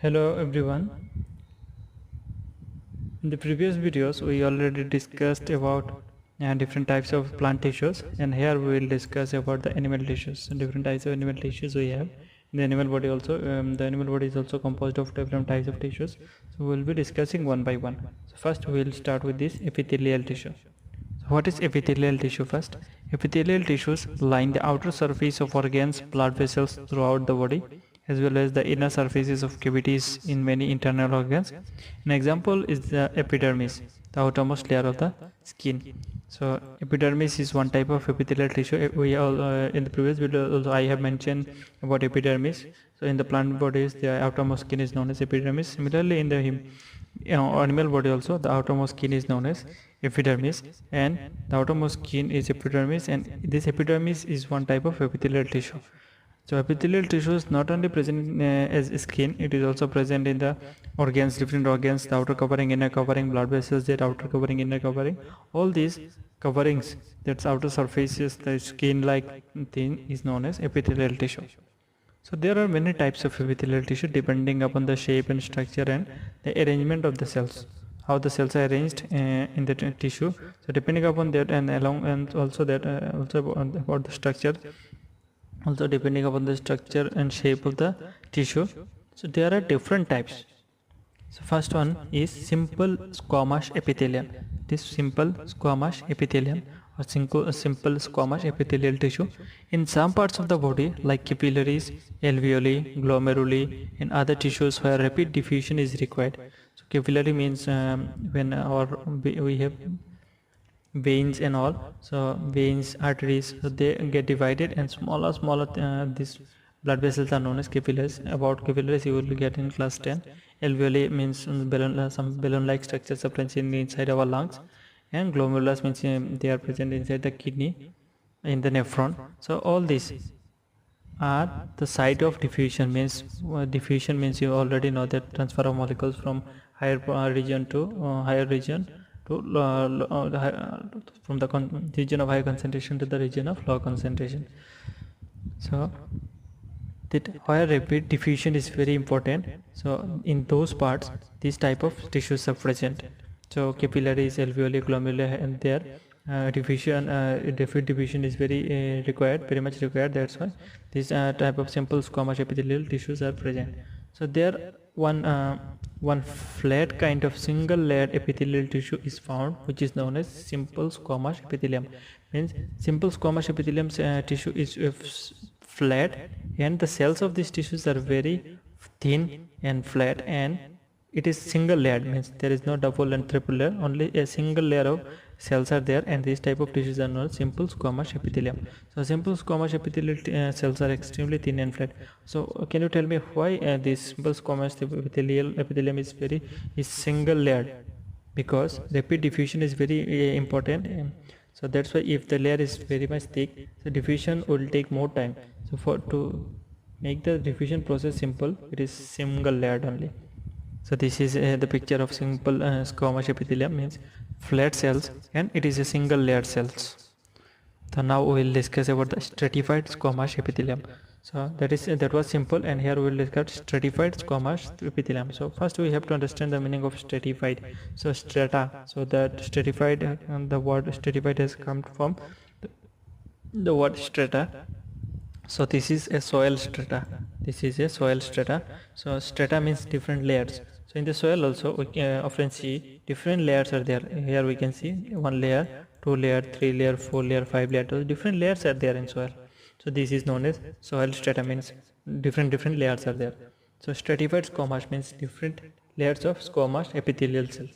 Hello everyone. In the previous videos we already discussed about different types of plant tissues, and here we will discuss about the animal tissues. Different types of animal tissues we have in the animal body also. The animal body is also composed of different types of tissues, so we will be discussing one by one. So first we will start with this epithelial tissue. So what is epithelial tissue? First, epithelial tissues line the outer surface of organs, blood vessels throughout the body, as well as the inner surfaces of cavities in many internal organs. An example is the epidermis, the outermost layer of the skin. So epidermis is one type of epithelial tissue. We all in the previous video also I have mentioned about epidermis. So in the plant bodies, the outermost skin is known as epidermis. Similarly, in the animal body also, the outermost skin is known as epidermis, and the outermost skin is epidermis, and this epidermis is one type of epithelial tissue. So epithelial tissue is not only present as skin, it is also present in the organs, different organs, the outer covering, inner covering, blood vessels, that outer covering, inner covering. All these coverings, that's outer surfaces, the skin-like thing is known as epithelial tissue. So there are many types of epithelial tissue depending upon the shape and structure and the arrangement of the cells. How the cells are arranged in the tissue. So depending upon that, and also that also about the structure. Also depending upon the structure and shape of the tissue. So there are different types. So first one is simple squamous epithelium. This simple squamous epithelium or simple squamous epithelial tissue in some parts of the body like capillaries, alveoli, glomeruli, and other tissues where rapid diffusion is required. So capillary means we have veins and all. So veins, arteries, so they get divided, and smaller these blood vessels are known as capillaries. About capillaries you will get in class 10. Alveoli means some balloon-like structures are present inside our lungs, and glomerulus means they are present inside the kidney, in the nephron. So all these are the site of diffusion. Diffusion means you already know that transfer of molecules from higher region to higher region to from the region of high concentration to the region of low concentration. So that where rapid diffusion is very important. So in those parts these type of tissues are present. So capillaries, alveoli, glomeruli, and their rapid diffusion is very much required. That's why this type of simple squamous epithelial tissues are present. So there one flat kind of single layered epithelial tissue is found, which is known as simple squamous epithelium. Means simple squamous epithelium tissue is flat, and the cells of these tissues are very thin and flat, and it is single layered. Means there is no double and triple layer, only a single layer of cells are there, and these type of tissues are known as simple squamous epithelium. So simple squamous epithelial cells are extremely thin and flat. So can you tell me why this simple squamous epithelium is single layered? Because rapid diffusion is very important. So that's why if the layer is very much thick, the diffusion will take more time. So to make the diffusion process simple, it is single layered only. So this is the picture of simple squamous epithelium, means flat cells, and it is a single layered cells. So now we will discuss about the stratified squamous epithelium. So that was simple, and here we will discuss stratified squamous epithelium. So first we have to understand the meaning of stratified. So strata, so that stratified, the word stratified has come from the word strata. So this is a soil strata. This is a soil strata. So strata means different layers. So in the soil also we often see different layers are there. Here we can see 1 layer, 2 layer, 3 layer, 4 layer, 5 layer. So different layers are there in soil. So this is known as soil strata, means different layers are there. So stratified squamous means different layers of squamous epithelial cells.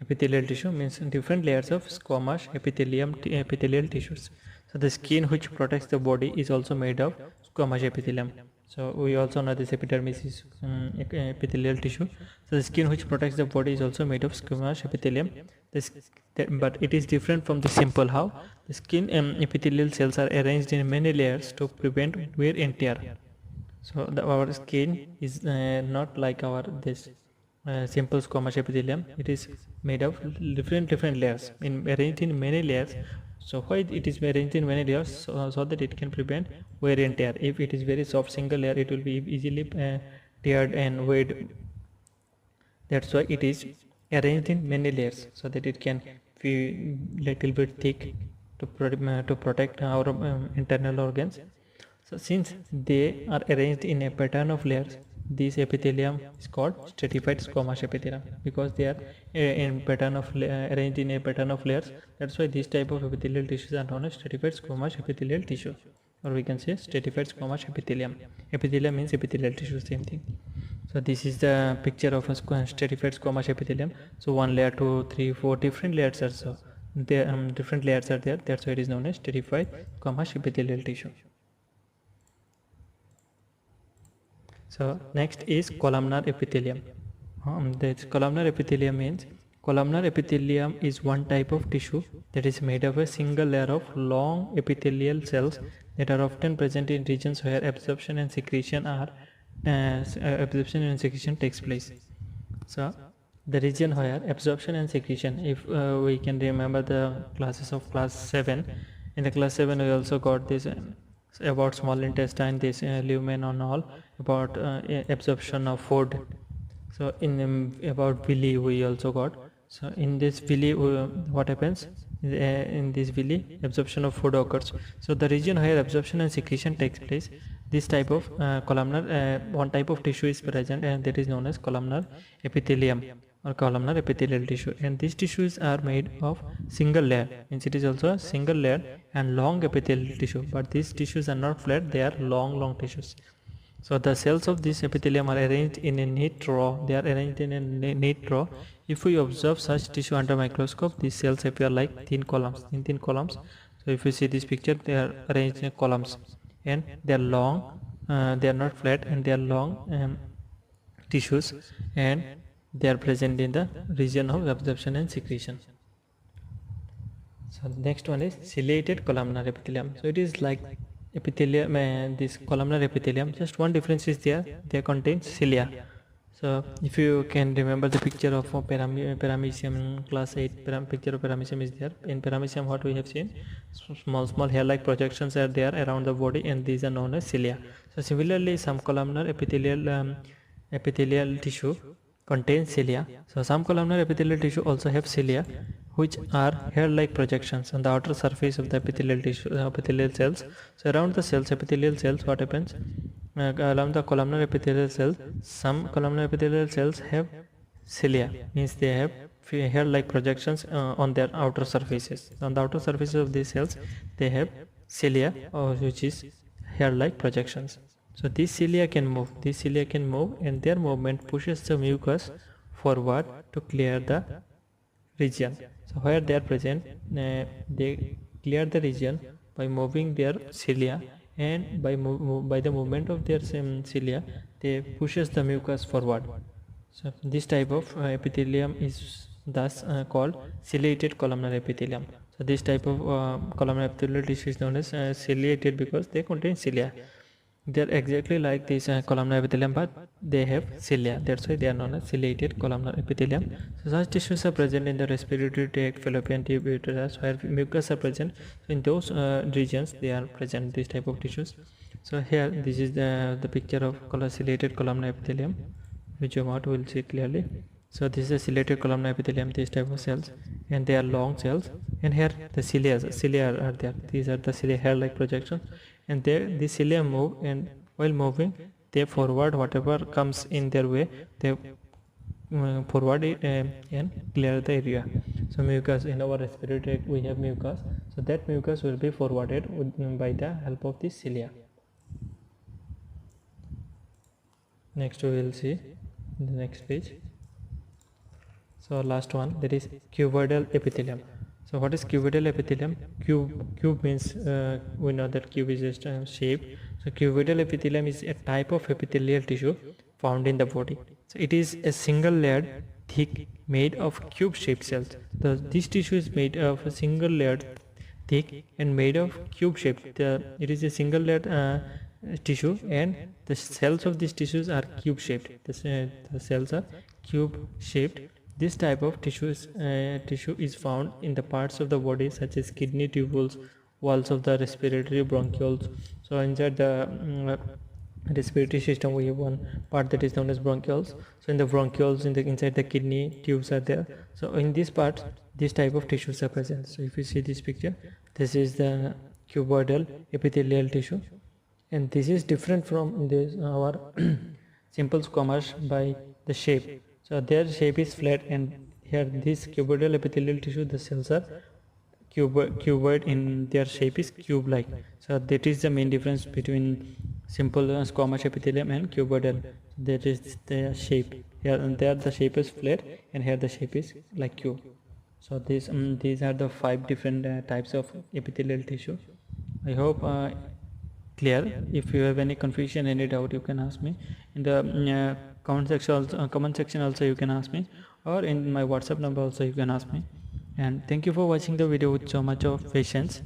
Epithelial tissue means different layers of squamous epithelial tissues. So the skin which protects the body is also made of squamous epithelium. So we also know this epidermis is epithelial tissue. So the skin which protects the body is also made of squamous epithelium. But it is different from the simple. How? The skin epithelial cells are arranged in many layers to prevent wear and tear. So our skin is not like this simple squamous epithelium. It is made of different layers, arranged in many layers. So why it is arranged in many layers? So that it can prevent wear and tear. If it is very soft single layer, it will be easily tiered and weighed. That's why it is arranged in many layers so that it can be little bit thick to protect our internal organs. So since they are arranged in a pattern of layers, this epithelium is called stratified squamous epithelium because they are arranged in a pattern of layers. That's why this type of epithelial tissues are known as stratified squamous epithelial tissue, or we can say stratified squamous epithelium. Epithelium means epithelial tissue, same thing. So this is the picture of a stratified squamous epithelium. So 1 layer, 2, 3, 4 different layers are so there. Different layers are there. That's why it is known as stratified squamous epithelial tissue. So next is columnar epithelium. This columnar epithelium means columnar epithelium is one type of tissue that is made of a single layer of long epithelial cells that are often present in regions where absorption and secretion takes place. So the region where absorption and secretion, if we can remember the classes of class 7, in the class 7 we also got this about small intestine, this lumen and all, about absorption of food. So in about villi we also got. So in this villi what happens in this villi, absorption of food occurs. So the region where absorption and secretion takes place, this type of columnar one type of tissue is present, and that is known as columnar epithelium or columnar epithelial tissue. And these tissues are made of single layer, means it is also a single layer and long epithelial tissue, but these tissues are not flat, they are long tissues. So the cells of this epithelium are arranged in a neat row. They are arranged in a neat row. If we observe such tissue under microscope, these cells appear like thin columns. So if you see this picture, they are arranged in columns, and they are long. They are not flat, and they are long tissues, and they are present in the region of absorption and secretion. So the next one is ciliated columnar epithelium. So it is like epithelium, this columnar epithelium, just one difference is there, they contain cilia. So if you can remember the picture of paramecium in class 8, picture of paramecium is there. In paramecium what we have seen, small hair like projections are there around the body, and these are known as cilia. So similarly, some columnar epithelial tissue contains cilia. So some columnar epithelial tissue also have cilia, which are hair-like projections on the outer surface of the epithelial tissue, epithelial cells. So around the cells, epithelial cells, what happens? Around the columnar epithelial cells, some columnar epithelial cells have cilia, means they have hair-like projections on their outer surfaces. On the outer surfaces of these cells, they have cilia, which is hair-like projections. So these cilia can move. And their movement pushes the mucus forward to clear the region. So where they are present, they clear the region by moving their cilia, and by the movement of their cilia, they pushes the mucus forward. So this type of epithelium is thus called ciliated columnar epithelium. So this type of columnar epithelial tissue is known as ciliated because they contain cilia. They are exactly like this columnar epithelium, but they have cilia. That's why they are known as ciliated columnar epithelium. So such tissues are present in the respiratory tract, fallopian tube, uterus, where mucus are present. So in those regions, they are present, this type of tissues. So here, this is the picture of ciliated columnar epithelium, which you will see clearly. So this is a ciliated columnar epithelium, this type of cells, and they are long cells. And here the cilia are there. These are the cilia, hair-like projections, and the cilia move, and while moving, they forward whatever comes in their way. They forward it and clear the area. So mucus, in our respiratory tract we have mucus. So that mucus will be forwarded by the help of the cilia. Next we will see the next page. So last one, that is cuboidal epithelium. So what is cuboidal epithelium? Cube means we know that cube is just a shape. So cuboidal epithelium is a type of epithelial tissue found in the body. So it is a single layered, thick, made of cube-shaped cells. This tissue is made of a single layered, thick, and made of cube-shaped. It is a single layered tissue, and the cells of these tissues are cube-shaped. The cells are cube-shaped. This type of tissue is found in the parts of the body such as kidney tubules, walls of the respiratory bronchioles. So inside the respiratory system, we have one part that is known as bronchioles. So in the bronchioles, inside the kidney tubes are there. So in this part, this type of tissues are present. So if you see this picture, this is the cuboidal epithelial tissue, and this is different from this our simple squamous by the shape. So their shape is flat, and here this cuboidal epithelial tissue, the cells are cuboid in their shape is cube like. So that is the main difference between simple squamous epithelium and cuboidal. That is the shape. Here and there the shape is flat, and here the shape is like cube. So these are the 5 different types of epithelial tissue. I hope clear. If you have any confusion, any doubt, you can ask me in the comment section. Comment section also you can ask me, or in my WhatsApp number also you can ask me. And thank you for watching the video with so much of patience.